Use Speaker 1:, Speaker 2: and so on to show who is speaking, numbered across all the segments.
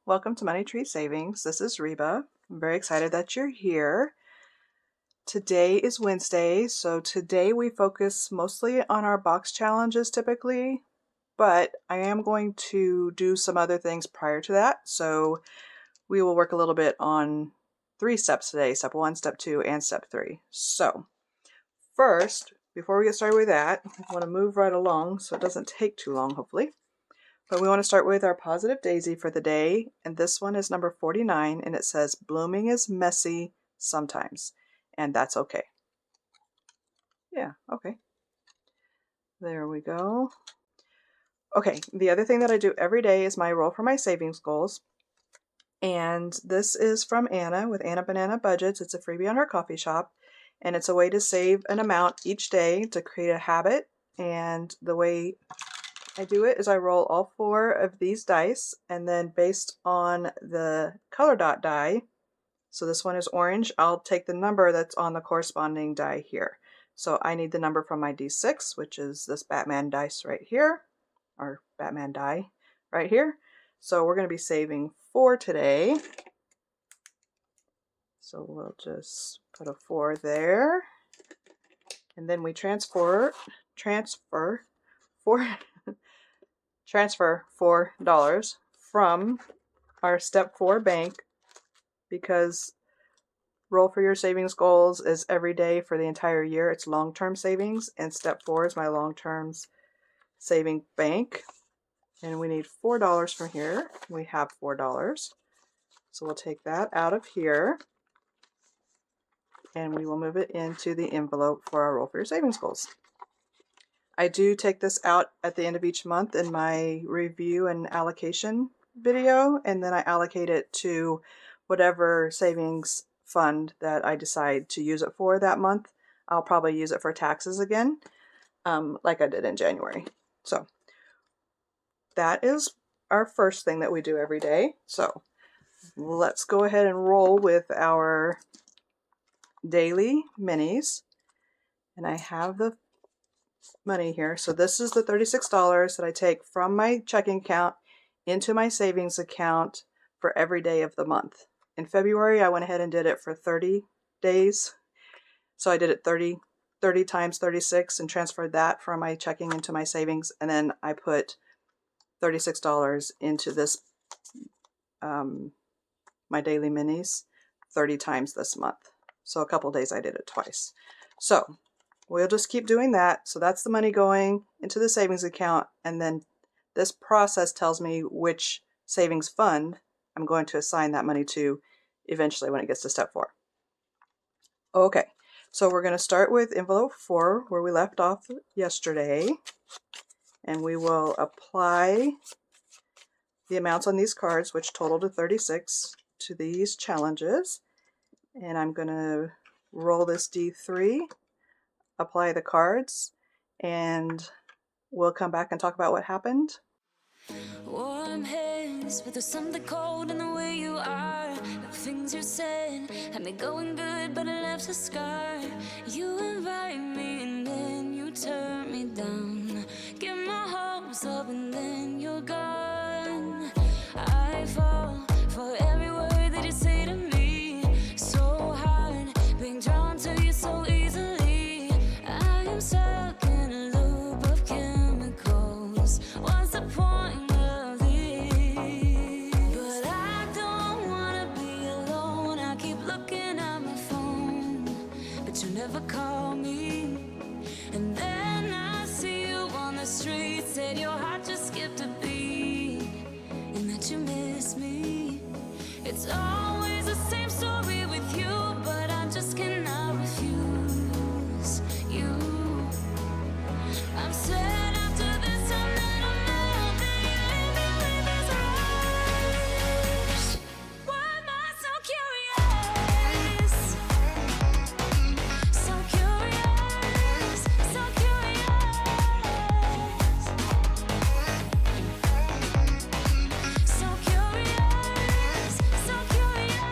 Speaker 1: Welcome to Money Tree Savings. This is Reba. I'm very excited that you're here. Today is Wednesday, so today we focus mostly on our box challenges typically, but I am going to do some other things prior to that. So we will work a little bit on 3 steps today, step 1, step 2, and step 3. So first, before we get started with that, I want to move right along so it doesn't take too long, hopefully. But we want to start with our positive daisy for the day, and this one is number 49, and it says, blooming is messy sometimes, and that's okay. Yeah, okay. There we go. Okay, the other thing that I do every day is my roll for my savings goals, and this is from Anna with Anna Banana Budgets. It's a freebie on her coffee shop, and it's a way to save an amount each day to create a habit, and the way I do it is I roll all 4 of these dice, and then based on the color dot die, so this one is orange, I'll take the number that's on the corresponding die here. So I need the number from my D6, which is this Batman dice right here, or Batman die right here. So we're going to be saving 4 today. So we'll just put a 4 there, and then we transfer $4 from our step 4 bank, because roll for your savings goals is every day for the entire year. It's long-term savings, and step 4 is my long-term saving bank. And we need $4 from here. We have $4. So we'll take that out of here, and we will move it into the envelope for our roll for your savings goals. I do take this out at the end of each month in my review and allocation video, and then I allocate it to whatever savings fund that I decide to use it for that month. I'll probably use it for taxes again, like I did in January. So that is our first thing that we do every day. So let's go ahead and roll with our daily minis. And I have the money here. So this is the $36 that I take from my checking account into my savings account for every day of the month. In February, I went ahead and did it for 30 days. So I did it 30 times 36 and transferred that from my checking into my savings. And then I put $36 into this, my daily minis 30 times this month. So a couple days I did it twice. So we'll just keep doing that. So that's the money going into the savings account, and then this process tells me which savings fund I'm going to assign that money to eventually when it gets to step 4. Okay, so we're going to start with envelope 4 where we left off yesterday, and we will apply the amounts on these cards, which total to 36, to these challenges. And I'm going to roll this D3, apply the cards, and we'll come back and talk about what happened.
Speaker 2: Warm hands, but there's something cold in the way you are. The things you said had me going good, but it left a scar. You invite me and then you turn me down. Get my hopes up and then you're gone. I fall for every word that you say to me. So hard, being drawn to you so easily. I am stuck in a loop of chemicals. What's the point of this? But I don't wanna be alone. I keep looking at my phone, but you never call me. And then I see you on the street, said your heart just skipped a beat, and that you miss me. It's always the same story with you, but I just cannot refuse you. I'm sad after this time that I'm not that you leave me with this rush. Why am I so curious? So curious, so curious. So curious, so curious.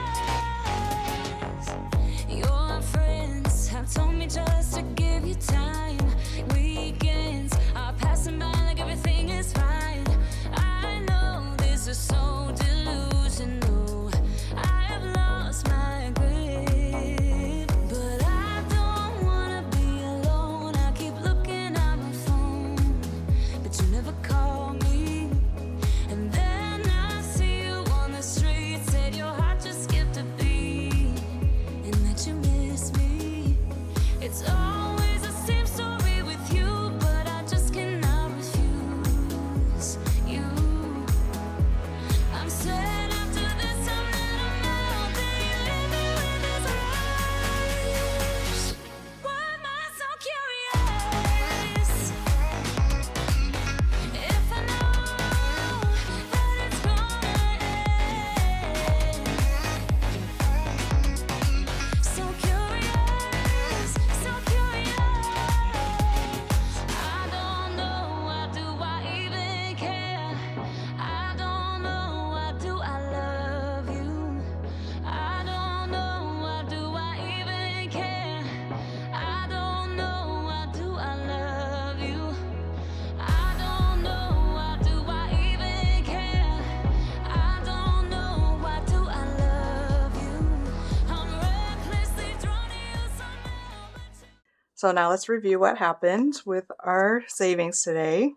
Speaker 1: So now let's review what happened with our savings today.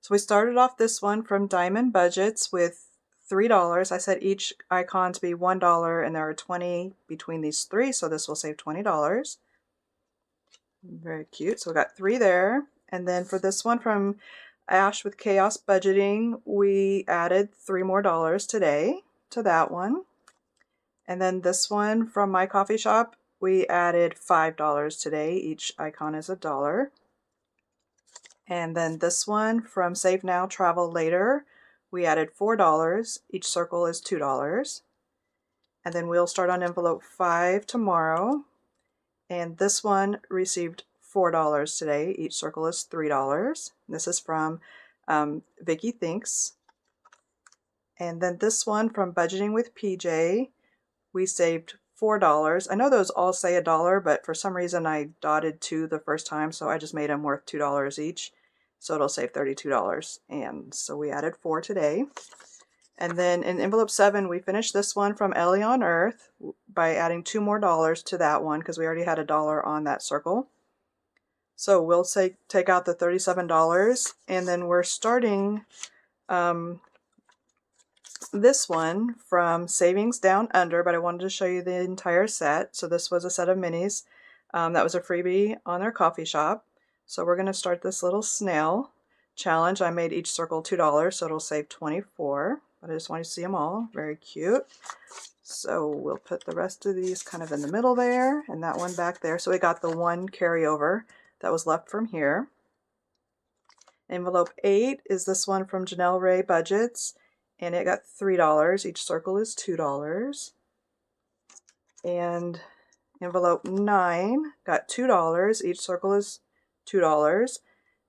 Speaker 1: So we started off this one from Diamond Budgets with $3. I set each icon to be $1, and there are 20 between these three, so this will save $20. Very cute. So we got 3 there. And then for this one from Ash with Chaos Budgeting, we added $3 more today to that one. And then this one from My Coffee Shop, we added $5 today. Each icon is $1. And then this one from Save Now, Travel Later, we added $4. Each circle is $2. And then we'll start on envelope 5 tomorrow. And this one received $4 today. Each circle is $3. This is from Vicky Thinks. And then this one from Budgeting with PJ, we saved $4. I know those all say $1, but for some reason I dotted 2 the first time, so I just made them worth $2 each. So it'll save $32. And so we added 4 today. And then in envelope 7, we finished this one from Ellie on Earth by adding $2 more to that one because we already had $1 on that circle. So we'll take out the $37, and then we're starting this one from Savings Down Under, but I wanted to show you the entire set. So this was a set of minis. That was a freebie on their coffee shop. So we're going to start this little snail challenge. I made each circle $2, so it'll save $24. But I just want you to see them all. Very cute. So we'll put the rest of these kind of in the middle there, and that one back there. So we got the one carryover that was left from here. Envelope 8 is this one from Janelle Ray Budgets, and it got $3. Each circle is $2. And envelope 9 got $2. Each circle is $2.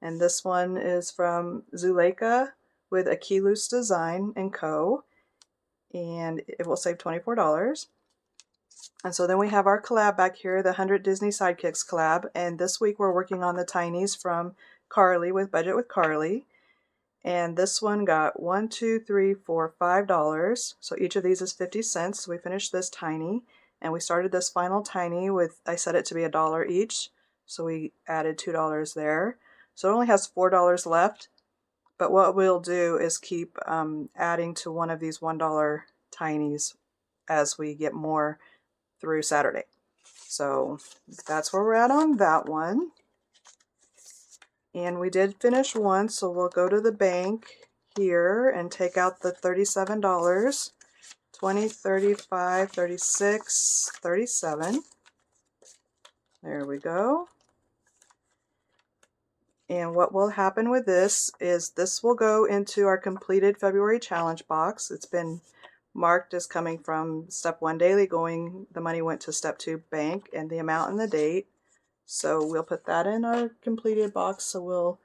Speaker 1: And this one is from Zuleika with Aquilus Design & Co. And it will save $24. And so then we have our collab back here, the 100 Disney Sidekicks Collab. And this week we're working on the tinies from Carly with Budget with Carly. And this one got $1, $2, $3, $4, $5. So each of these is 50 cents. So we finished this tiny. And we started this final tiny with, I set it to be $1 each. So we added $2 there. So it only has $4 left. But what we'll do is keep adding to one of these $1 tinies as we get more through Saturday. So that's where we're at on that one. And we did finish one, so we'll go to the bank here and take out the $37. 20, 35, 36, 37. There we go. And what will happen with this is this will go into our completed February challenge box. It's been marked as coming from step 1 daily, the money went to step 2 bank, and the amount and the date. So we'll put that in our completed box. So we'll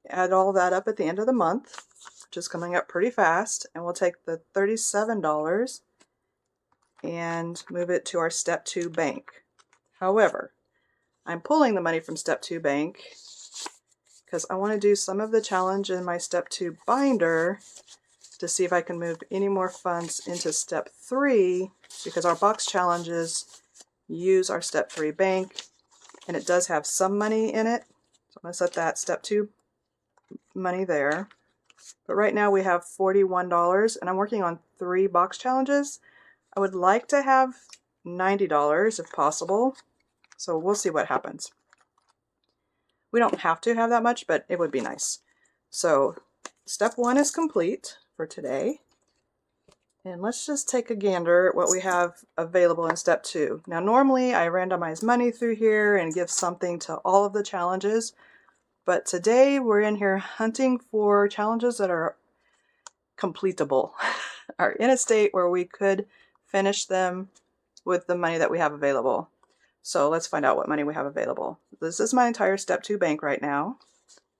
Speaker 1: add all that up at the end of the month, which is coming up pretty fast. And we'll take the $37 and move it to our step 2 bank. However, I'm pulling the money from step 2 bank because I want to do some of the challenge in my step 2 binder to see if I can move any more funds into step 3, because our box challenges use our step 3 bank and it does have some money in it. So I'm going to set that step 2 money there. But right now we have $41 and I'm working on 3 box challenges. I would like to have $90 if possible. So we'll see what happens. We don't have to have that much, but it would be nice. So step 1 is complete for today. And let's just take a gander at what we have available in step 2. Now normally I randomize money through here and give something to all of the challenges. But today we're in here hunting for challenges that are completable, are in a state where we could finish them with the money that we have available. So let's find out what money we have available. This is my entire step 2 bank right now.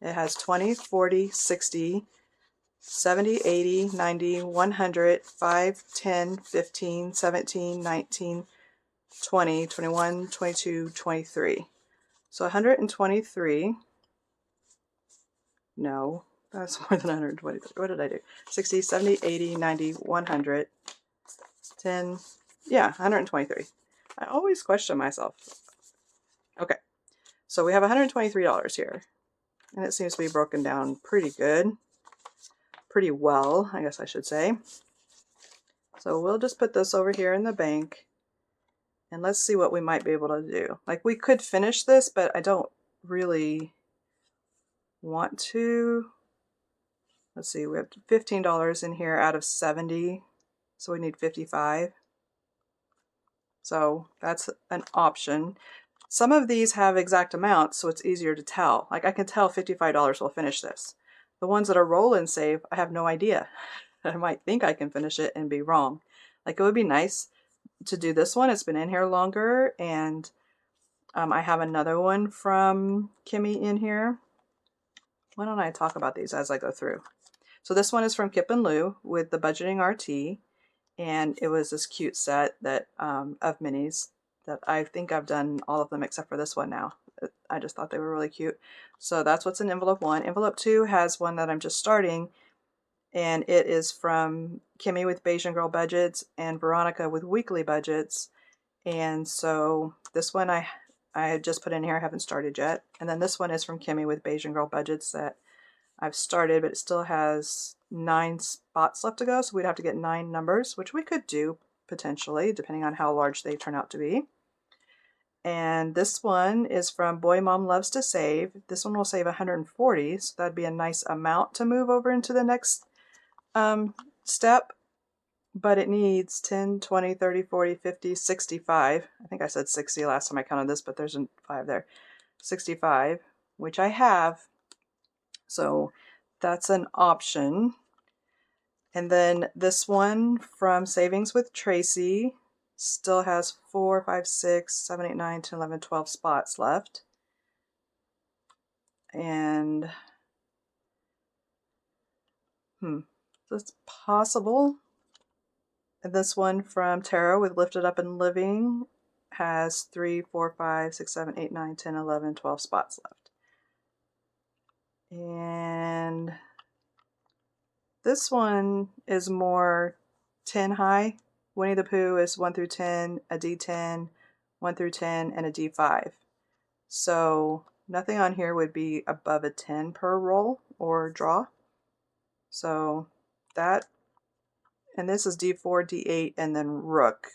Speaker 1: It has 20, 40, 60, 70, 80, 90, 100, 5, 10, 15, 17, 19, 20, 21, 22, 23. So 123. No, that's more than 123. What did I do? 60, 70, 80, 90, 100, 10, yeah, 123. I always question myself. Okay, so we have $123 here, and it seems to be broken down pretty good. Pretty well, I guess I should say. So we'll just put this over here in the bank, and let's see what we might be able to do. Like, we could finish this, but I don't really want to. Let's see, we have $15 in here out of 70, so we need 55. So that's an option. Some of these have exact amounts, so it's easier to tell. Like, I can tell $55 will finish this. The ones that are roll and save, I have no idea. I might think I can finish it and be wrong. Like, it would be nice to do this one. It's been in here longer, and I have another one from Kimmy in here. Why don't I talk about these as I go through? So this one is from Kip and Lou with the Budgeting RT, and it was this cute set that of minis that I think I've done all of them except for this one now. I just thought they were really cute. So that's what's in envelope 1. Envelope 2 has one that I'm just starting, and it is from Kimmy with Bayesian Girl Budgets and Veronica with Weekly Budgets. And so this one I had just put in here, I haven't started yet. And then this one is from Kimmy with Bayesian Girl Budgets that I've started, but it still has 9 spots left to go, so we'd have to get 9 numbers, which we could do potentially, depending on how large they turn out to be. And this one is from Boy Mom Loves to Save. This one will save 140, so that'd be a nice amount to move over into the next step. But it needs 10, 20, 30, 40, 50, 65. I think I said 60 last time I counted this, but there's a 5 there. 65, which I have. So that's an option. And then this one from Savings with Tracy still has 4, 5, 6, 7, 8, 9, 10, 11, 12 spots left. And so it's possible. And this one from Tara with Lifted Up and Living has 3, 4, 5, 6, 7, 8, 9, 10, 11, 12 spots left. And this one is more 10 high. Winnie the Pooh is 1 through 10, a D10, 1 through 10, and a D5. So nothing on here would be above a 10 per roll or draw. So that, and this is D4, D8, and then Rook.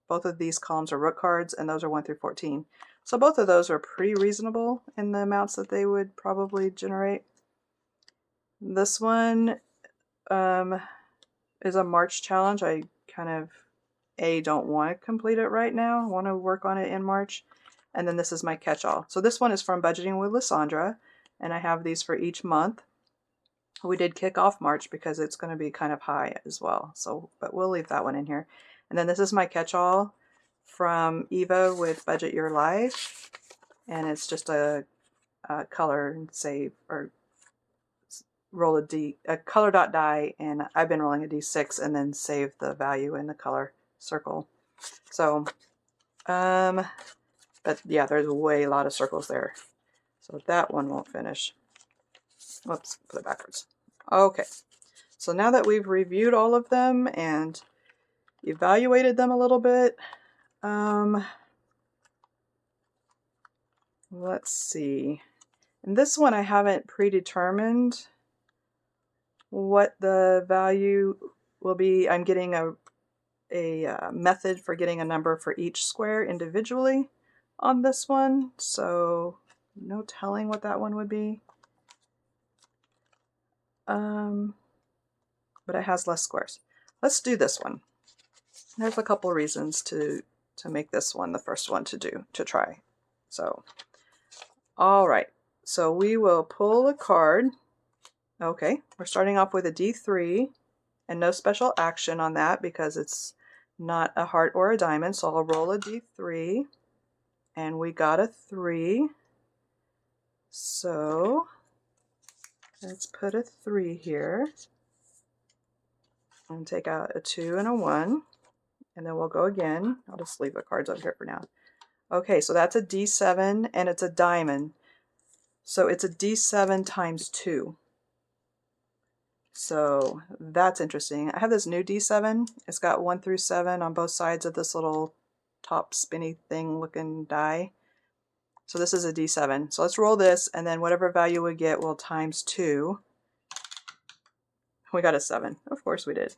Speaker 1: Both of these columns are Rook cards, and those are 1 through 14. So both of those are pretty reasonable in the amounts that they would probably generate. This one is a March challenge. I kind of, don't want to complete it right now. I want to work on it in March. And then this is my catch-all. So this one is from Budgeting with Lysandra, and I have these for each month. We did kick off March because it's going to be kind of high as well. So, but we'll leave that one in here. And then this is my catch-all from Eva with Budget Your Life. And it's just a color and save, or roll a color dot die, and I've been rolling a D6 and then save the value in the color circle. So, but yeah, there's a lot of circles there. So that one won't finish. Whoops, put it backwards. Okay, so now that we've reviewed all of them and evaluated them a little bit, let's see. And this one I haven't predetermined what the value will be. I'm getting a method for getting a number for each square individually on this one, so no telling what that one would be. But it has less squares. Let's do this one. There's a couple reasons to make this one the first one to try. So, all right. So we will pull a card. Okay, we're starting off with a D3, and no special action on that because it's not a heart or a diamond. So I'll roll a D3, and we got a 3. So let's put a 3 here and take out a 2 and a 1, and then we'll go again. I'll just leave the cards up here for now. Okay, so that's a D7, and it's a diamond. So it's a D7 times 2. So that's interesting. I have this new D7. It's got 1 through 7 on both sides of this little top spinny thing looking die. So this is a D7. So let's roll this, and then whatever value we get, we'll times 2. We got a 7. Of course we did.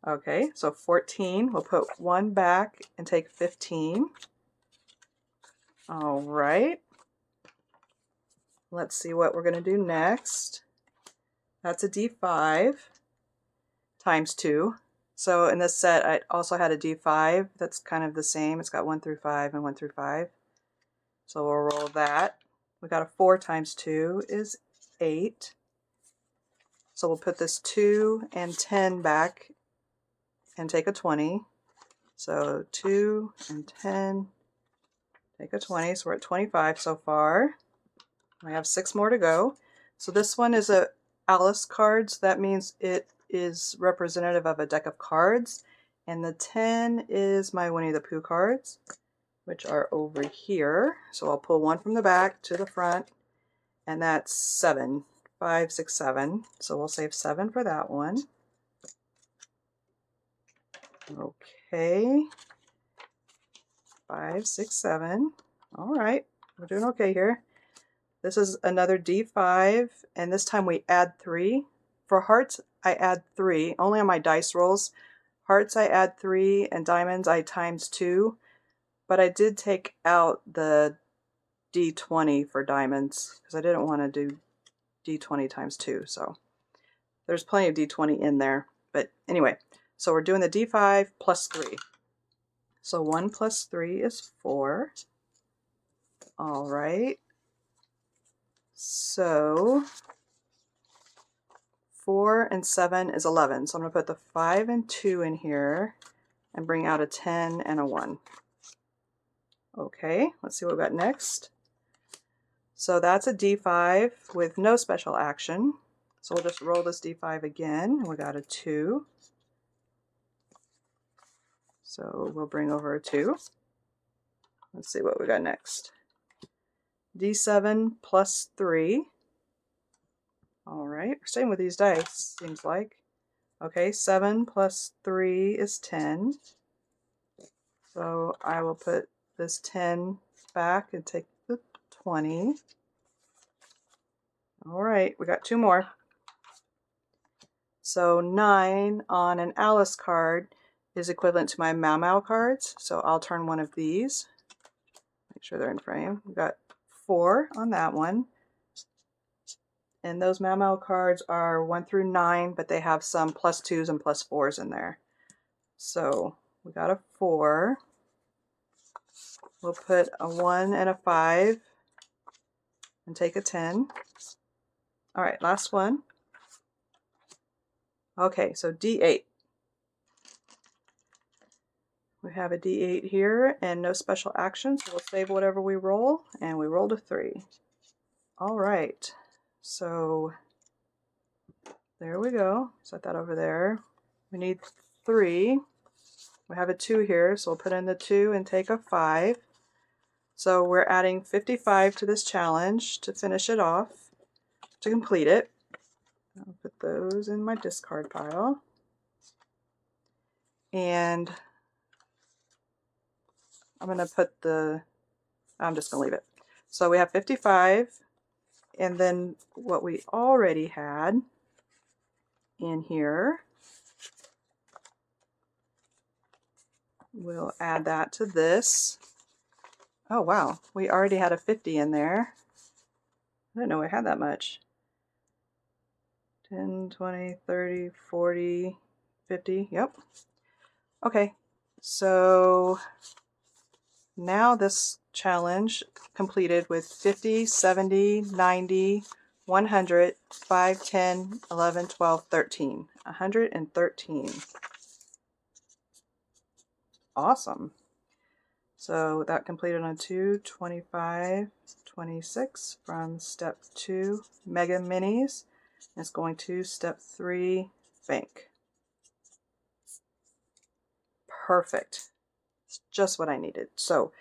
Speaker 1: Okay, so 14. We'll put 1 back and take 15. All right. Let's see what we're going to do next. That's a D5 times 2. So in this set, I also had a D5 that's kind of the same. It's got 1 through 5 and 1 through 5. So we'll roll that. We got a 4 times 2 is 8. So we'll put this 2 and 10 back and take a 20. So 2 and 10, take a 20. So we're at 25 so far. We have 6 more to go. So this one is a Alice cards. That means it is representative of a deck of cards. And the 10 is my Winnie the Pooh cards, which are over here. So I'll pull 1 from the back to the front, and that's 7. 5, 6, 7. So we'll save 7 for that one. Okay. 5, 6, 7. All right. We're doing okay here. This is another D5, and this time we add 3. For hearts, I add 3, only on my dice rolls. Hearts, I add 3, and diamonds, I times 2. But I did take out the D20 for diamonds, because I didn't want to do D20 times 2. So there's plenty of D20 in there. But anyway, so we're doing the D5 plus 3. So 1 plus 3 is 4. All right. So 4 and 7 is 11. So I'm going to put the 5 and 2 in here and bring out a 10 and a 1. Okay, let's see what we got next. So that's a D5 with no special action. So we'll just roll this D5 again. We got a 2. So we'll bring over a 2. Let's see what we got next. D7 plus 3. All right, we're staying with these dice, seems like. Okay, 7 plus 3 is 10. So I will put this 10 back and take the 20. All right, we got 2 more. So 9 on an Alice card is equivalent to my Mau Mau cards. So I'll turn one of these. Make sure they're in frame. We got 4 on that one. And those Mau Mau cards are 1 through 9, but they have some plus 2s and plus 4s in there. So we got a 4. We'll put a 1 and a 5 and take a 10. All right, last one. Okay, so D8. We have a D8 here and no special action, so we'll save whatever we roll, and we rolled a 3. All right, so there we go. Set that over there. We need 3. We have a 2 here, so we'll put in the 2 and take a 5. So we're adding 55 to this challenge to finish it off, to complete it. I'll put those in my discard pile. And I'm going to put I'm just going to leave it. So we have 55, and then what we already had in here, we'll add that to this. Oh wow, we already had a 50 in there. I didn't know we had that much. 10, 20, 30, 40, 50, yep. Okay, so now this challenge completed with 50, 70, 90, 100, 5, 10, 11, 12, 13. 113. Awesome. So that completed on 2, 25, 26 from step 2, Mega Minis. It's going to step 3, bank. Perfect. It's just what I needed. So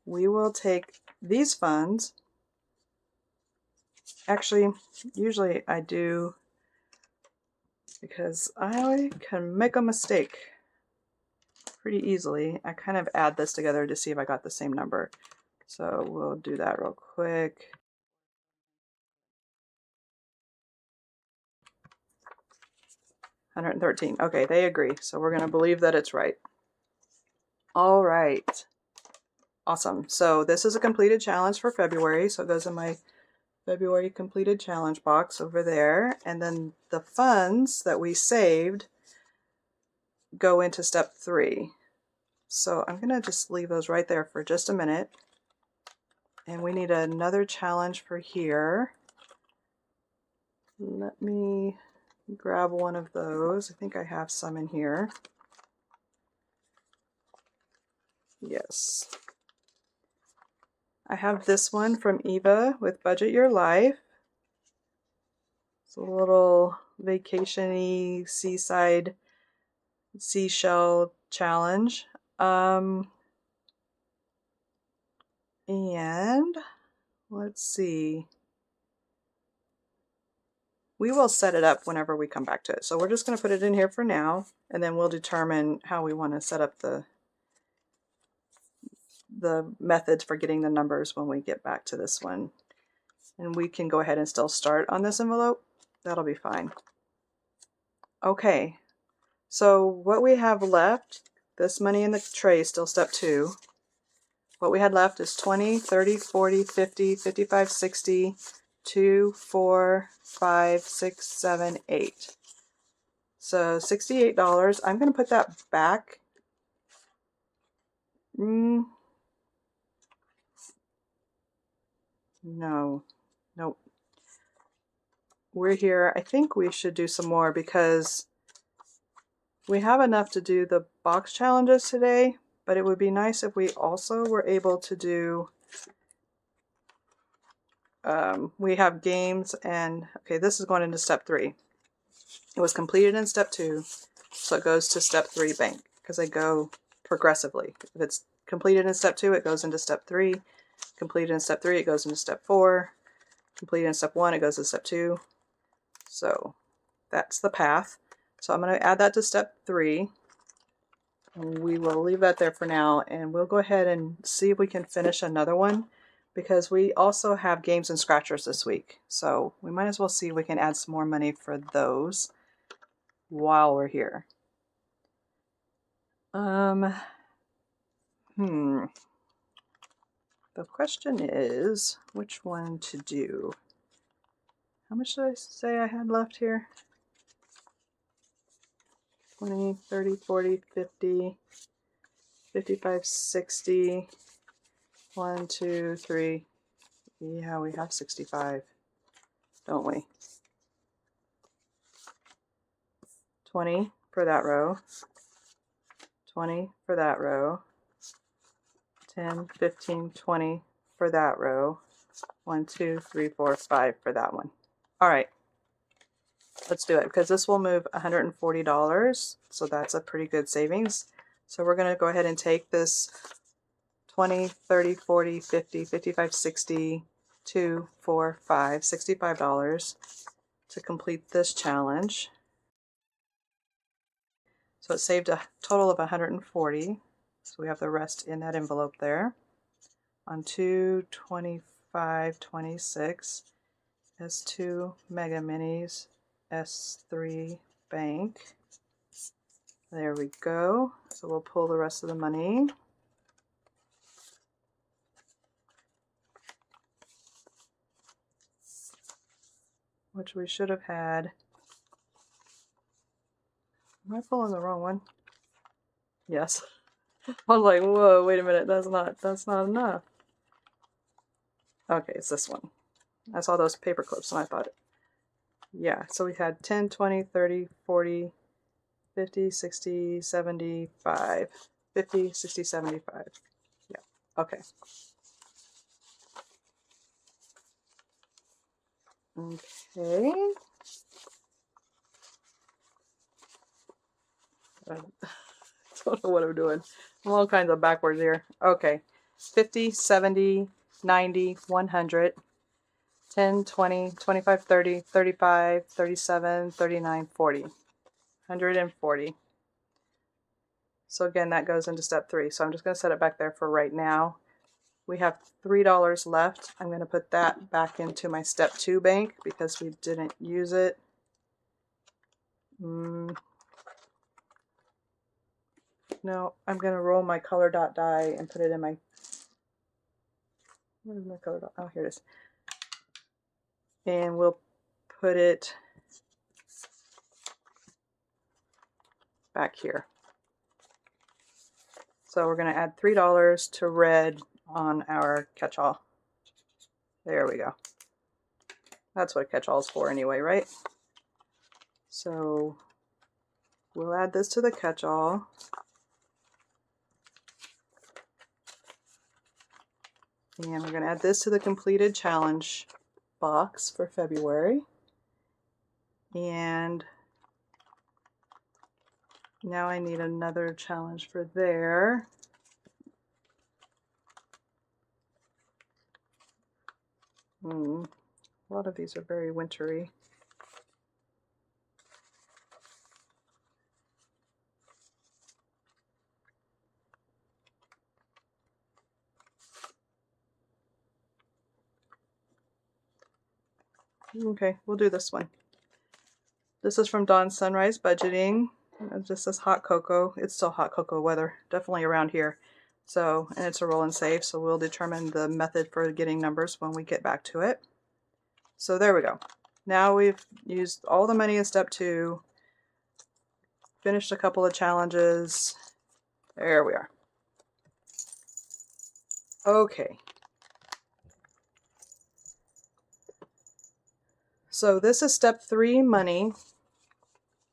Speaker 1: we will take these funds. Actually, usually I do, because I can make a mistake pretty easily. I kind of add this together to see if I got the same number. So we'll do that real quick. $113. Okay, they agree. So we're going to believe that it's right. All right. Awesome. So this is a completed challenge for February. So it goes in my February completed challenge box over there. And then the funds that we saved go into step 3. So I'm going to just leave those right there for just a minute. And we need another challenge for here. Let me grab one of those. I think I have some in here. Yes. I have this one from Eva with Budget Your Life. It's a little vacation-y seaside seashell challenge. And let's see. We will set it up whenever we come back to it. So we're just going to put it in here for now, and then we'll determine how we want to set up the methods for getting the numbers when we get back to this one. And we can go ahead and still start on this envelope. That'll be fine. Okay, so what we have left, this money in the tray is still step 2. What we had left is 20, 30, 40, 50, 55, 60, 2, 4, 5, 6, 7, 8. So $68. I'm going to put that back. No. Nope. We're here. I think we should do some more because we have enough to do the box challenges today, but it would be nice if we also were able to do, we have games and, okay, this is going into step 3. It was completed in step 2, so it goes to step 3 bank because they go progressively. If it's completed in step 2, it goes into step 3. Completed in step 3, it goes into step 4. Completed in step 1, it goes to step 2. So that's the path. So I'm going to add that to step 3. And we will leave that there for now, and we'll go ahead and see if we can finish another one because we also have games and scratchers this week. So we might as well see if we can add some more money for those while we're here. The question is which one to do. How much did I say I had left here? 20, 30, 40, 50, 55, 60. 1, 2, 3. Yeah, we have 65, don't we? 20 for that row. 20 for that row. 10, 15, 20 for that row. 1, 2, 3, 4, 5 for that one. All right. Let's do it because this will move $140. So that's a pretty good savings. So we're going to go ahead and take this 20, 30, 40, 50, 55, 60, 2, 4, 5, $65 to complete this challenge. So it saved a total of 140. So we have the rest in that envelope there. On 225, 26, S2 Mega Minis, S3 Bank. There we go. So we'll pull the rest of the money. Which we should have had. Am I pulling the wrong one? Yes. I was like, whoa, wait a minute, that's not enough. Okay, it's this one. I saw those paper clips and I thought, yeah, so we had 10, 20, 30, 40, 50, 60, 75. 50, 60, 75. Yeah, okay. Okay. I don't know what I'm doing. I'm all kinds of backwards here. Okay. 50, 70, 90, 100, 10, 20, 25, 30, 35, 37, 39, 40. 140. So again, that goes into step 3. So I'm just going to set it back there for right now. We have $3 left. I'm going to put that back into my step 2 bank because we didn't use it. No, I'm going to roll my color dot die and put it in my... Where's my color dot? Oh, here it is. And we'll put it back here. So we're going to add $3 to red on our catch-all. There we go. That's what a catch-all is for anyway, right? So we'll add this to the catch-all. And we're going to add this to the completed challenge box for February. And now I need another challenge for there. A lot of these are very wintry. Okay, we'll do this one. This is from Dawn Sunrise Budgeting. It just says hot cocoa. It's still hot cocoa weather, definitely around here. So, and it's a roll and save, so we'll determine the method for getting numbers when we get back to it. So there we go. Now we've used all the money in step 2, finished a couple of challenges. There we are. Okay. So this is step 3 money.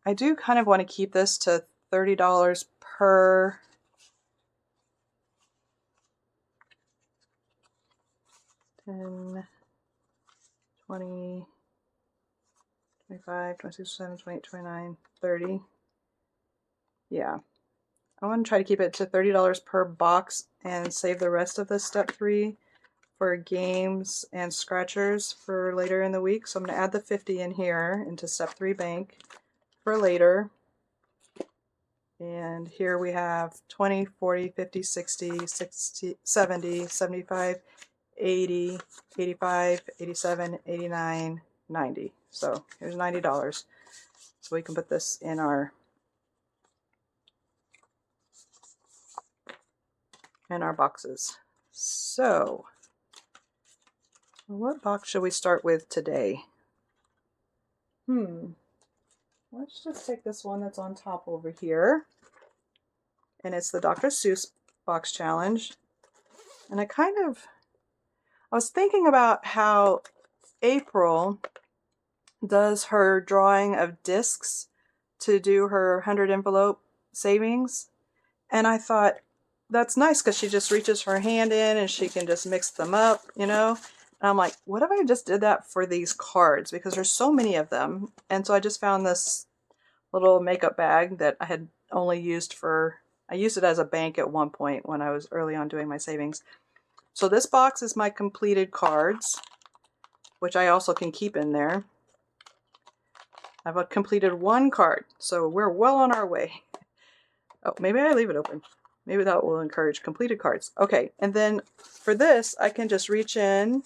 Speaker 1: I do kind of want to keep this to $30 per $10, $20, $25, $26, $27, $28, $29, $30. Yeah. I want to try to keep it to $30 per box and save the rest of the step 3 for games and scratchers for later in the week. So I'm going to add the 50 in here into step 3 bank for later. And here we have 20, 40, 50, 60, 60, 70, 75, 80, 85, 87, 89, 90. So here's $90. So we can put this in our boxes. So what box should we start with today? Let's just take this one that's on top over here. And it's the Dr. Seuss box challenge. And I was thinking about how April does her drawing of discs to do her 100 envelope savings. And I thought, that's nice because she just reaches her hand in and she can just mix them up, you know? And I'm like, what if I just did that for these cards? Because there's so many of them. And so I just found this little makeup bag that I had only used I used it as a bank at one point when I was early on doing my savings. So this box is my completed cards, which I also can keep in there. I've completed 1 card, so we're well on our way. Oh, maybe I leave it open. Maybe that will encourage completed cards. Okay, and then for this, I can just reach in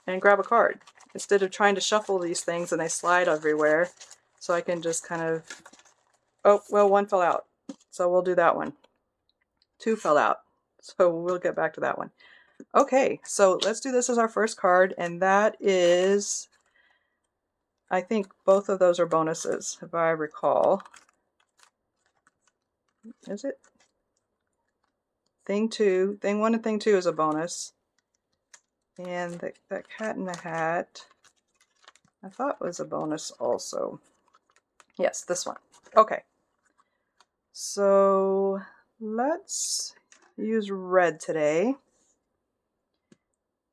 Speaker 1: and grab a card instead of trying to shuffle these things and they slide everywhere. So I can just kind of, oh, well, 1 fell out. So we'll do that one. 2 fell out. So we'll get back to that one. Okay, so let's do this as our first card, and that is, I think both of those are bonuses, if I recall. Is it? Thing 1 and thing 2 is a bonus. And that Cat in the Hat, I thought was a bonus also. Yes, this one. Okay. So let's use red today.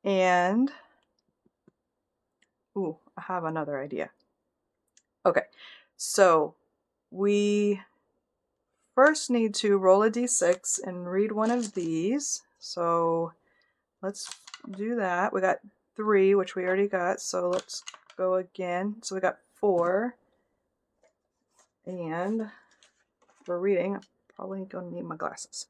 Speaker 1: And, ooh, I have another idea. Okay, so we first need to roll a d6 and read one of these. So let's do that. We got 3, which we already got. So let's go again. So we got 4. And for reading, I'm probably going to need my glasses.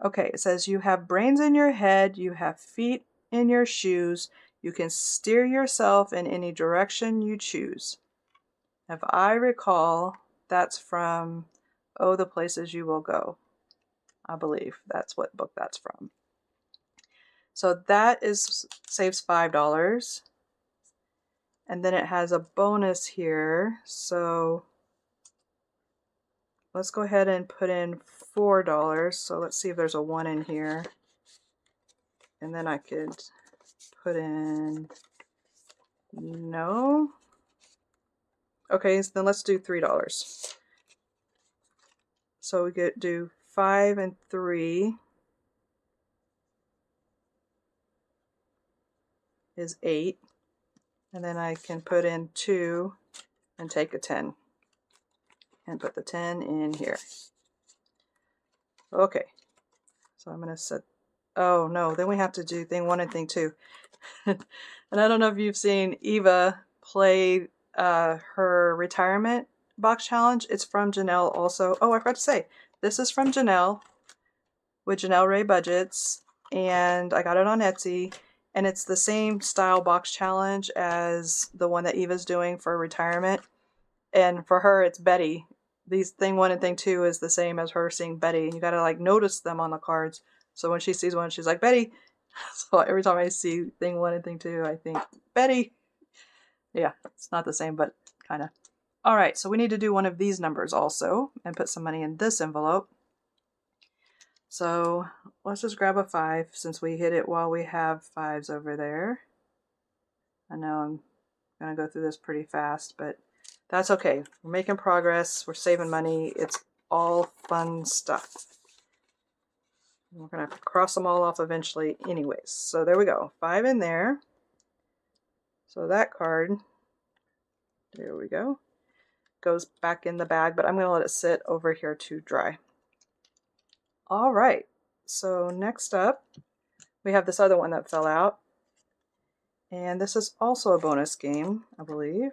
Speaker 1: Okay, it says you have brains in your head, you have feet in your shoes, you can steer yourself in any direction you choose. If I recall, that's from Oh, the Places You Will Go. I believe that's what book that's from. So that saves $5. And then it has a bonus here. So let's go ahead and put in $4. So let's see if there's a 1 in here. And then I could put in, no. Okay, so then let's do $3. So we could do 5 and 3 is 8. And then I can put in 2 and take a 10. And put the 10 in here. Okay. So I'm going to set, oh no, then we have to do thing 1 and thing 2. And I don't know if you've seen Eva play her retirement box challenge. It's from Janelle also. Oh, I forgot to say, this is from Janelle with Janelle Ray Budgets, and I got it on Etsy, and it's the same style box challenge as the one that Eva's doing for retirement. And for her, it's Betty. These thing 1 and thing 2 is the same as her seeing Betty, and you gotta like notice them on the cards. So when she sees one, she's like, Betty. So every time I see thing 1 and thing 2, I think, Betty. Yeah, it's not the same, but kind of. All right, so we need to do one of these numbers also and put some money in this envelope. So let's just grab a 5 since we hit it while we have 5s over there. I know I'm going to go through this pretty fast, but that's okay. We're making progress. We're saving money. It's all fun stuff. We're going to cross them all off eventually anyways. So there we go. 5 in there. So that card, there we go, goes back in the bag, but I'm going to let it sit over here to dry. All right. So next up, we have this other one that fell out. And this is also a bonus game, I believe.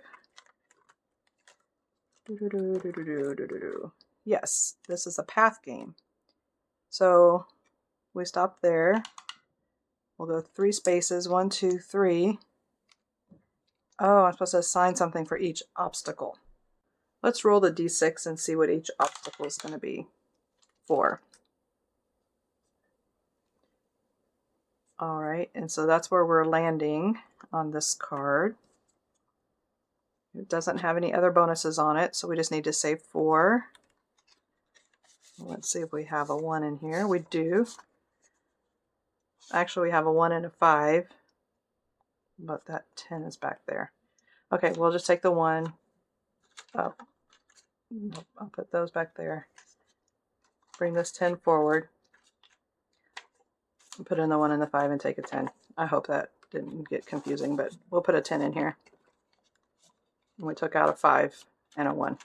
Speaker 1: Yes, this is a path game. So we stop there. We'll go 3 spaces, 1, 2, 3. Oh, I'm supposed to assign something for each obstacle. Let's roll the d6 and see what each obstacle is going to be for. All right, and so that's where we're landing on this card. It doesn't have any other bonuses on it, so we just need to save 4. Let's see if we have a 1 in here. We do. Actually, we have a 1 and a 5, but that 10 is back there. Okay, we'll just take the 1. Oh, I'll put those back there. Bring this 10 forward. Put in the 1 and the 5 and take a 10. I hope that didn't get confusing, but we'll put a 10 in here. And we took out a 5 and a 1.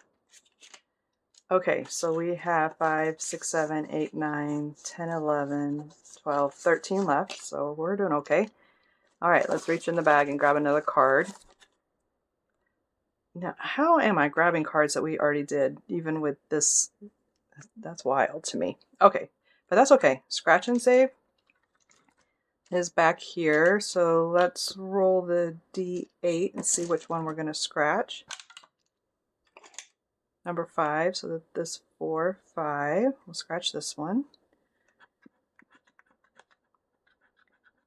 Speaker 1: Okay, so we have 5, 6, 7, 8, 9, 10, 11, 12, 13 left, so we're doing okay. All right, let's reach in the bag and grab another card. Now, how am I grabbing cards that we already did, even with this? That's wild to me. Okay, but that's okay. Scratch and save is back here, so let's roll the D8 and see which one we're going to scratch. Number 5, so that this 4, 5. We'll scratch this one.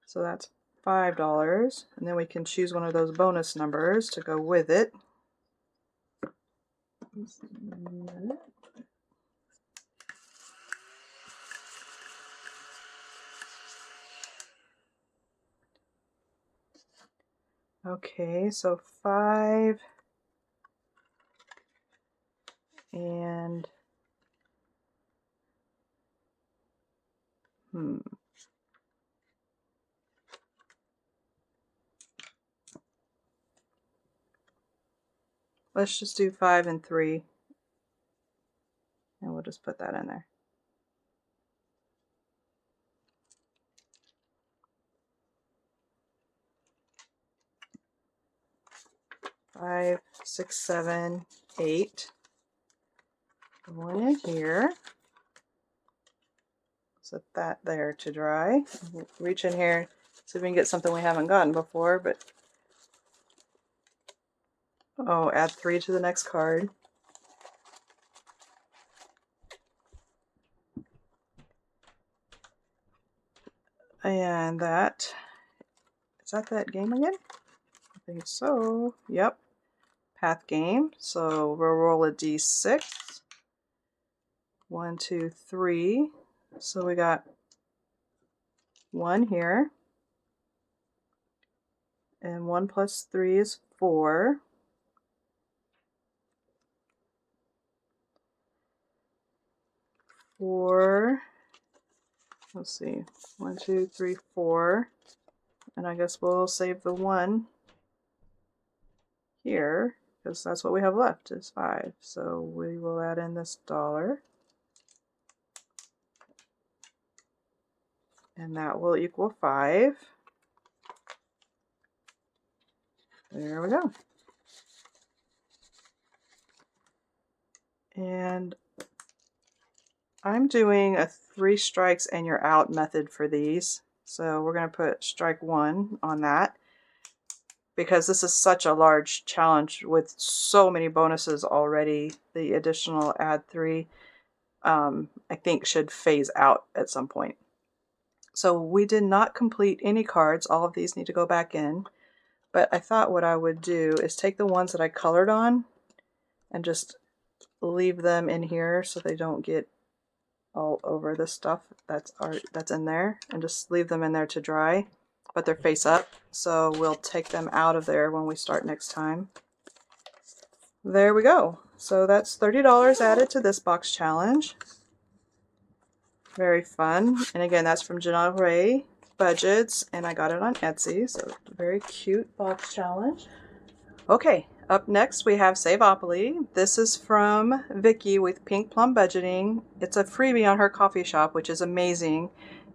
Speaker 1: So that's $5, and then we can choose one of those bonus numbers to go with it. Okay, so 5 and let's just do 5 and 3, and we'll just put that in there. Five, 6, 7, 8. One in here. Set that there to dry. Reach in here, see if we can get something we haven't gotten before, but oh, add 3 to the next card. And that, is that game again? I think so. Yep. Path game. So we'll roll a d6. 1, 2, 3. So we got 1 here. And 1 plus 3 is 4. 4. Let's see. 1, 2, 3, 4. And I guess we'll save the 1 here, because that's what we have left is 5. So we will add in this $1. And that will equal 5. There we go. And I'm doing a 3 strikes and you're out method for these. So we're going to put strike 1 on that, because this is such a large challenge with so many bonuses already. The additional add 3, I think, should phase out at some point. So we did not complete any cards. All of these need to go back in. But I thought what I would do is take the ones that I colored on and just leave them in here so they don't get all over the stuff that's in there, and just leave them in there to dry, but they're face up. So we'll take them out of there when we start next time. There we go. So that's $30 added to this box challenge. Very fun. And again, that's from Janelle Ray Budgets, and I got it on Etsy. So very cute box challenge. Okay, up next we have Saveopoly. This is from Vicky with Pink Plum Budgeting. It's a freebie on her coffee shop, which is amazing.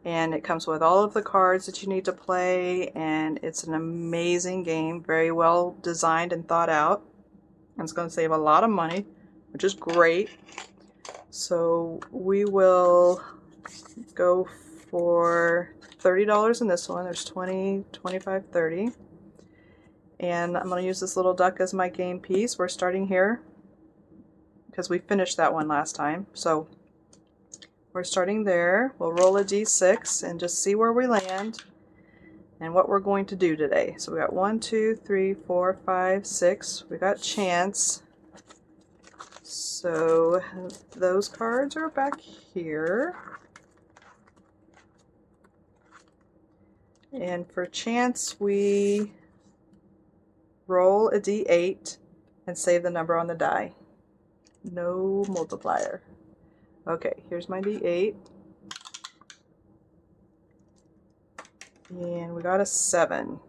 Speaker 1: And it comes with all of the cards that you need to play, and it's an amazing game, very well designed and thought out. And it's going to save a lot of money, which is great. So we will go for $30 in this one. There's 20, 25, 30. And I'm going to use this little duck as my game piece. We're starting here because we finished that one last time. So we're starting there. We'll roll a d6 and just see where we land and what we're going to do today. So we got 1, 2, 3, 4, 5, 6. We got chance. So those cards are back here. And for chance, we roll a d8 and save the number on the die. No multiplier. Okay, here's my d8. And we got a 7.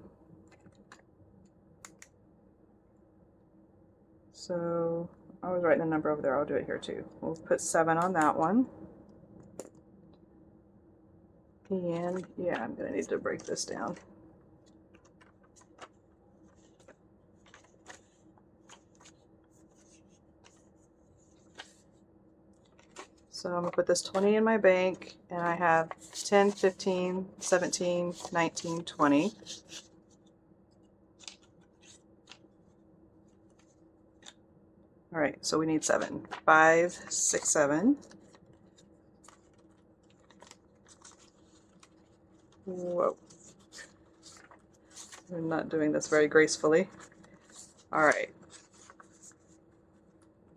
Speaker 1: So I was writing the number over there. I'll do it here too. We'll put 7 on that one. And yeah, I'm going to need to break this down. So I'm going to put this 20 in my bank, and I have 10, 15, 17, 19, 20. All right, so we need 7. 5, 6, 7. Whoa. I'm not doing this very gracefully. All right.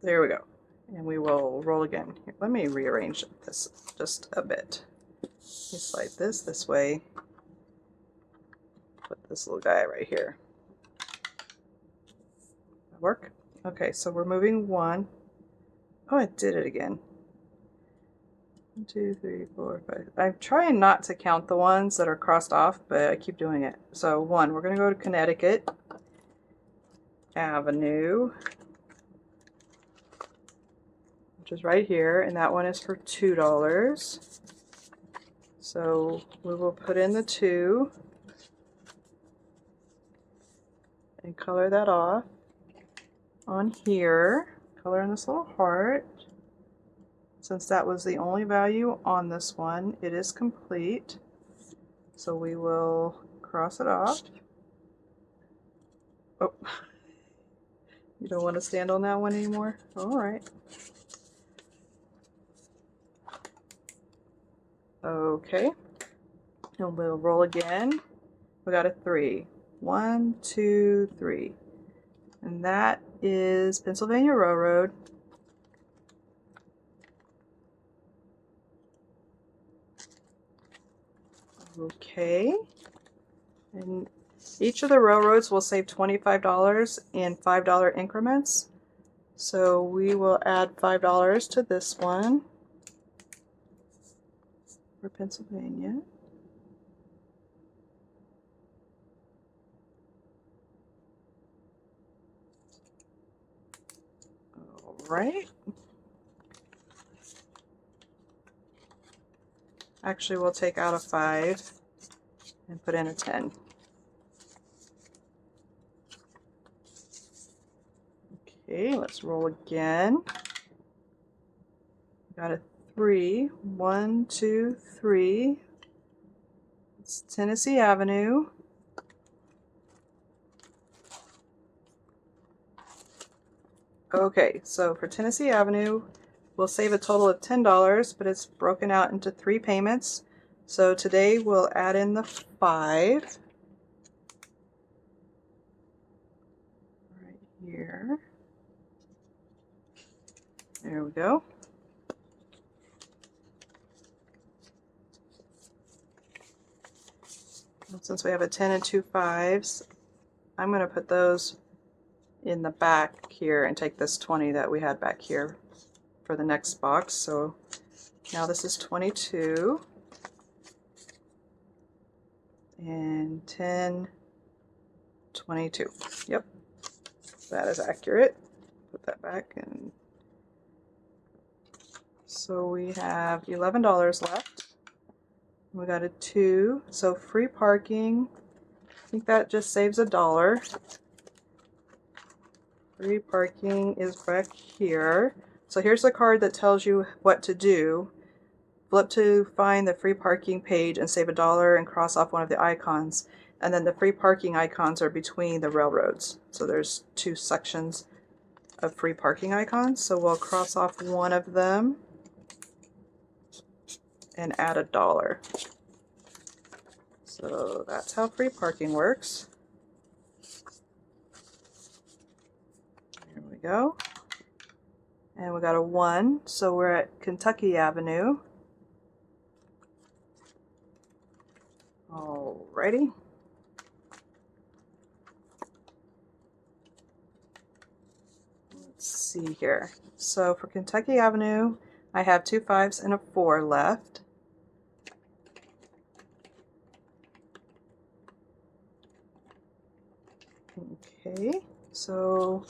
Speaker 1: There we go. And we will roll again. Here, let me rearrange this just a bit. Let me slide this way. Put this little guy right here. That work? Okay, so we're moving 1. Oh, I did it again. 1, 2, 3, 4, 5. I'm trying not to count the ones that are crossed off, but I keep doing it. So 1, we're going to go to Connecticut Avenue, which is right here, and that one is for $2. So we will put in the 2 and color that off on here. Color in this little heart. Since that was the only value on this one, it is complete. So we will cross it off. Oh, you don't want to stand on that one anymore? All right. Okay, and we'll roll again. We got a 3. 1, 2, 3. And that is Pennsylvania Railroad. Okay. And each of the railroads will save $25 in $5 increments. So we will add $5 to this one for Pennsylvania. All right. Actually, we'll take out a 5 and put in a 10. Okay, let's roll again. Got a 3. 1, 2, 3. It's Tennessee Avenue. Okay, so for Tennessee Avenue, we'll save a total of $10, but it's broken out into 3 payments. So today we'll add in the 5 right here. There we go. And since we have a 10 and 2 5s, I'm going to put those in the back here and take this 20 that we had back here for the next box. So now this is 22 and 10, 22. Yep, that is accurate. Put that back, and so we have $11 left. We got a 2, so free parking. I think that just saves $1. Free parking is back here. So here's the card that tells you what to do. Flip to find the free parking page and save $1 and cross off one of the icons. And then the free parking icons are between the railroads. So there's 2 sections of free parking icons. So we'll cross off one of them and add $1. So that's how free parking works. Here we go. And we got a 1, so we're at Kentucky Avenue. Alrighty. Let's see here. So for Kentucky Avenue, I have 2 5s and a 4 left. Okay, so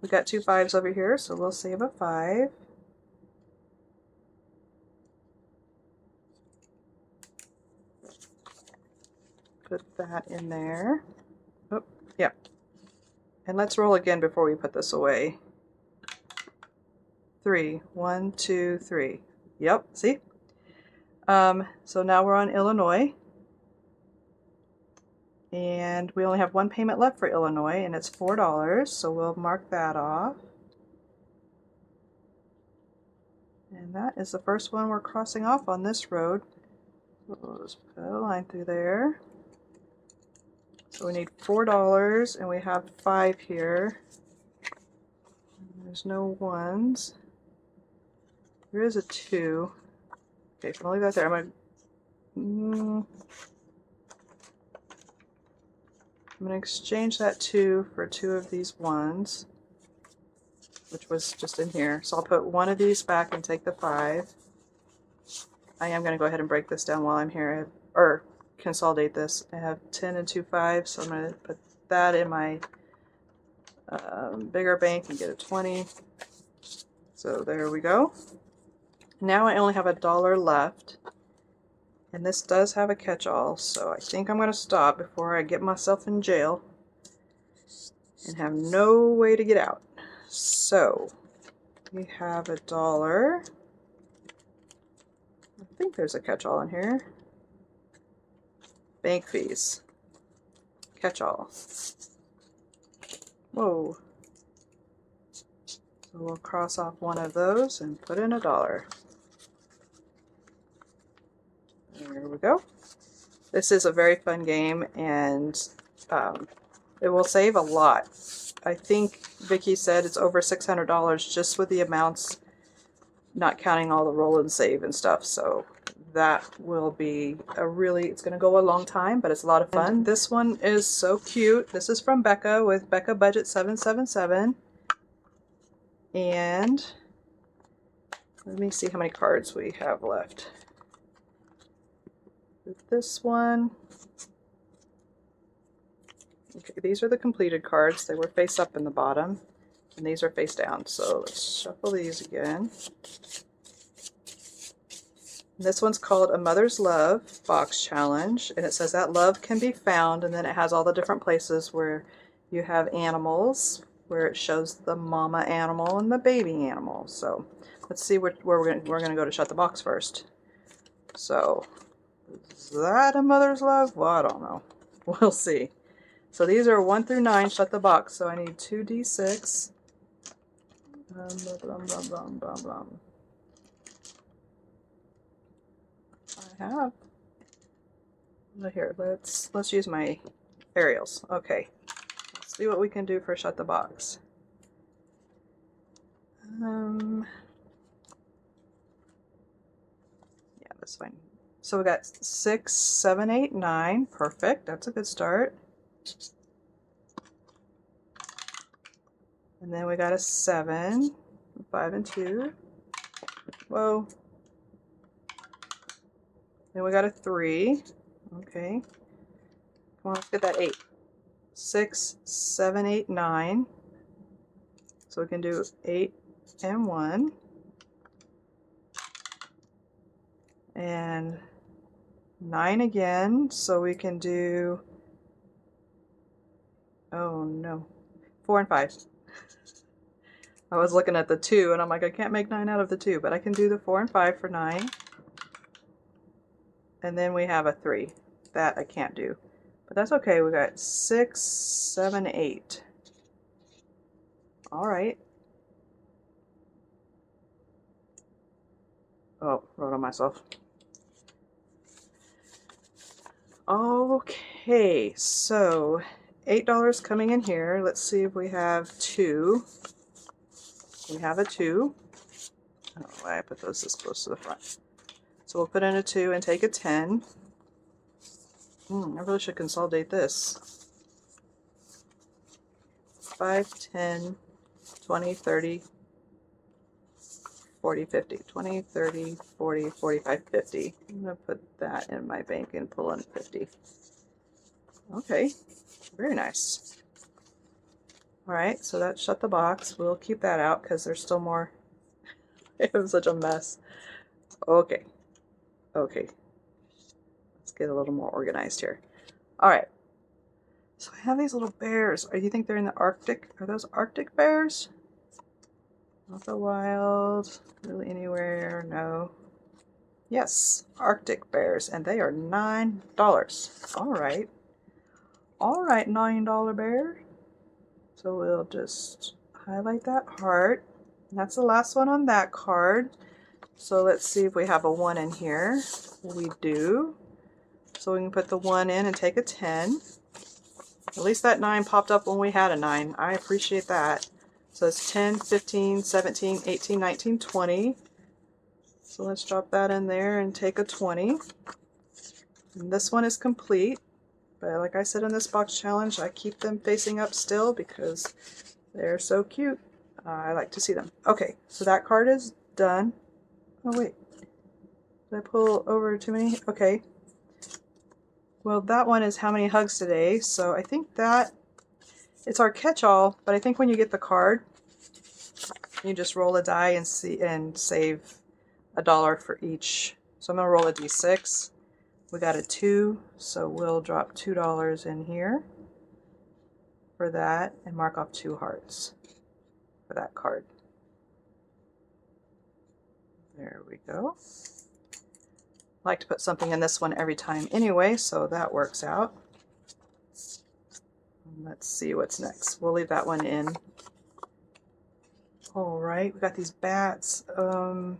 Speaker 1: we got 2 5s over here, so we'll save a 5. Put that in there. Oh, yeah. And let's roll again before we put this away. 3. 1, 2, 3. Yep, see? So now we're on Illinois. And we only have 1 payment left for Illinois, and it's $4, so we'll mark that off. And that is the first one we're crossing off on this road. So we'll just put a line through there. So we need $4, and we have 5 here. There's no 1s. There is a 2. Okay, so I'll leave that there. I'm going to exchange that 2 for 2 of these 1s, which was just in here. So I'll put 1 of these back and take the 5. I am going to go ahead and break this down while I'm here, or consolidate this. I have 10 and 2 5s, so I'm going to put that in my bigger bank and get a 20. So there we go. Now I only have $1 left. And this does have a catch-all, so I think I'm going to stop before I get myself in jail and have no way to get out. So we have $1. think there's a catch-all in here. Bank fees. Catch-all. Whoa. So we'll cross off one of those and put in $1. There we go. This is a very fun game, and it will save a lot. I think Vicky said it's over $600 just with the amounts, not counting all the roll and save and stuff. So that will be it's going to go a long time, but it's a lot of fun. And this one is so cute. This is from Becca with Becca Budget 777. And let me see how many cards we have left. With this one. Okay, these are the completed cards. They were face up in the bottom, and these are face down. So let's shuffle these again. This one's called A Mother's Love Box Challenge, and it says that love can be found, and then it has all the different places where you have animals, where it shows the mama animal and the baby animal. So let's see where we're gonna go to shut the box first. So is that A Mother's Love? Well, I don't know. We'll see. So these are 1 through 9, shut the box. So I need 2d6. I have. Here, let's use my aerials. Okay. Let's see what we can do for shut the box. Yeah, that's fine. So we got 6, 7, 8, 9. Perfect. That's a good start. And then we got a 7, 5 and 2. Whoa. Then we got a 3. Okay. Come on, let's get that 8. 6, 7, 8, 9. So we can do 8 and 1. And 9 again. So we can do, oh no, 4 and 5. I was looking at the 2 and I'm like, I can't make 9 out of the 2, but I can do the 4 and 5 for 9. And then we have a 3. That I can't do. But that's okay. We got 6, 7, 8. All right. Oh, wrote on myself. Okay, so $8 coming in here. Let's see if we have 2. We have a 2. I don't know why I put those this close to the front. So we'll put in a 2 and take a 10. I really should consolidate this. 5, 10, 20, 30, 40, 50. 20, 30, 40, 45, 50. I'm going to put that in my bank and pull in 50. Okay, very nice. Alright, so that shut the box. We'll keep that out because there's still more. It was such a mess. Okay. Okay. Let's get a little more organized here. Alright. So I have these little bears. Do you think they're in the Arctic? Are those Arctic bears? Not the wild. Really anywhere? No. Yes. Arctic bears. And they are $9. Alright. Alright, $9 bear. So we'll just highlight that heart. That's the last one on that card. So let's see if we have a 1 in here. We do. So we can put the 1 in and take a 10. At least that 9 popped up when we had a 9. I appreciate that. So it's 10, 15, 17, 18, 19, 20. So let's drop that in there and take a 20. And this one is complete. But like I said in this box challenge, I keep them facing up still because they're so cute. I like to see them. Okay, so that card is done. Oh wait, did I pull over too many? Okay. Well, that one is how many hugs today. So I think that it's our catch-all. But I think when you get the card, you just roll a die and save $1 for each. So I'm gonna roll a d6. We got a 2, so we'll drop $2 in here for that and mark off 2 hearts for that card. There we go. like to put something in this one every time anyway, so that works out. Let's see what's next. We'll leave that one in. All right, we got these bats.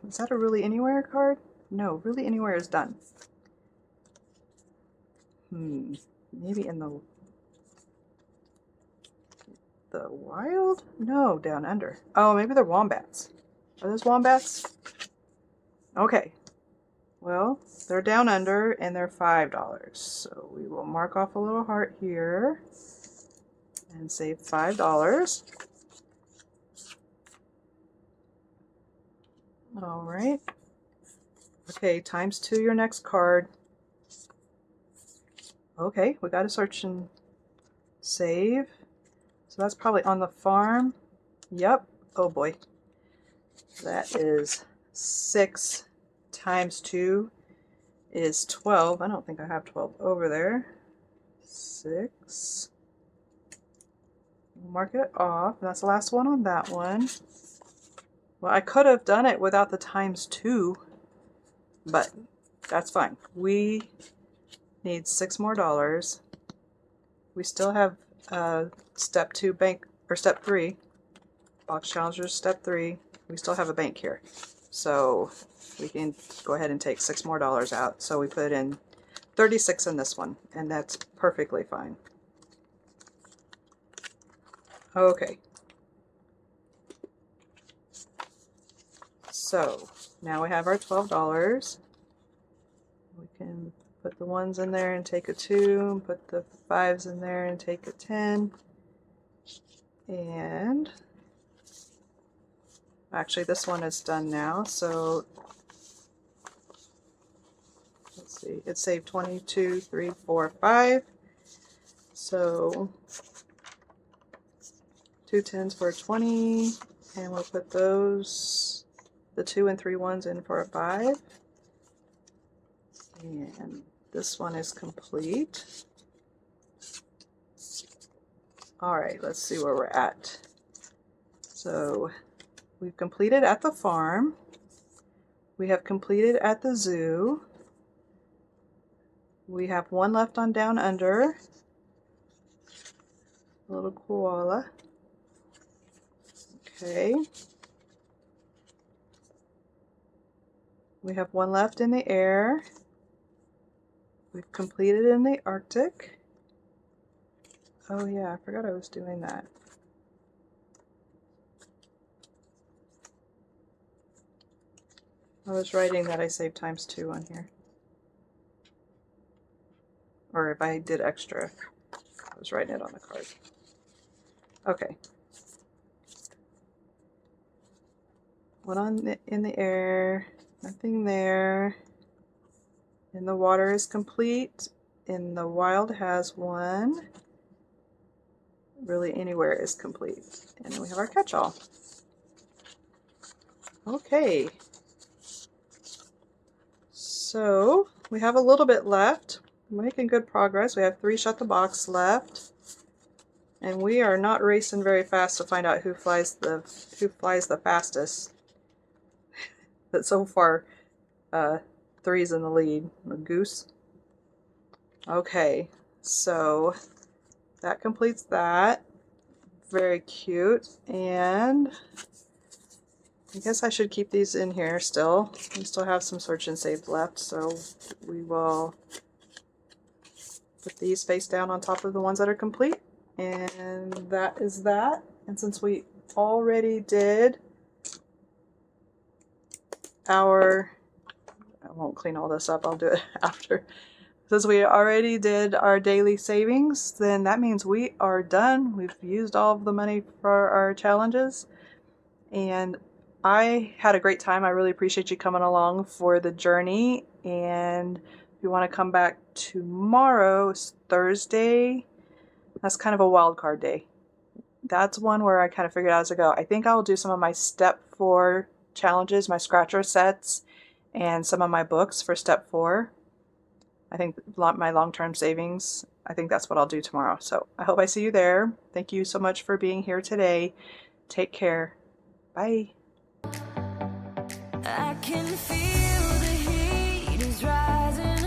Speaker 1: Is that a Really Anywhere card? No, Really Anywhere is done. Maybe in the wild? No, down under. Oh, maybe they're wombats. Are those wombats? Okay. Well, they're down under and they're $5. So we will mark off a little heart here and save $5. All right. Okay, ×2 your next card. Okay, we got to search and save. So that's probably on the farm. Yep. Oh boy. That is 6 × 2 is 12. I don't think I have 12 over there. 6. We'll mark it off. That's the last one on that one. Well, I could have done it without the ×2, but that's fine. We need $6 more. We still have step 2 bank, or step 3, box challengers step 3. We still have a bank here, so we can go ahead and take $6 more out. So we put in 36 in this one, and that's perfectly fine. Okay. So now we have our $12. We can put the 1s in there and take a 2, put the 5s in there and take a 10. And actually this one is done now, so let's see, it saved 22, 3, 4, 5. So 2 10s for 20, and we'll put those, the 2 and 3 1s in for a 5. And this one is complete. All right, let's see where we're at. So we've completed at the farm. We have completed at the zoo. We have 1 left on Down Under. A little koala. Okay. We have 1 left in the air. We've completed in the Arctic. Oh yeah, I forgot I was doing that. I was writing that I saved ×2 on here. Or if I did extra, I was writing it on the card. Okay. 1 in the air, nothing there. In the water is complete. In the wild has 1. Really Anywhere is complete. And then we have our catch-all. Okay. So we have a little bit left. We're making good progress. We have 3 Shut the Box left. And we are not racing very fast to find out who flies the fastest. But so far, 3's in the lead. A goose. Okay, so that completes that. Very cute. And I guess I should keep these in here still. We still have some search and save left, so we will put these face down on top of the ones that are complete. And that is that. And since we already did our, I won't clean all this up, I'll do it after. Since we already did our daily savings, then that means we are done. We've used all of the money for our challenges. And I had a great time. I really appreciate you coming along for the journey. And if you want to come back tomorrow, it's Thursday. That's kind of a wild card day. That's one where I kind of figured out as I go. I think I'll do some of my step 4 challenges, my scratcher sets, and some of my books for step 4. I think my long-term savings, I think that's what I'll do tomorrow. So I hope I see you there. Thank you so much for being here today. Take care. Bye.
Speaker 2: I can feel the heat is rising.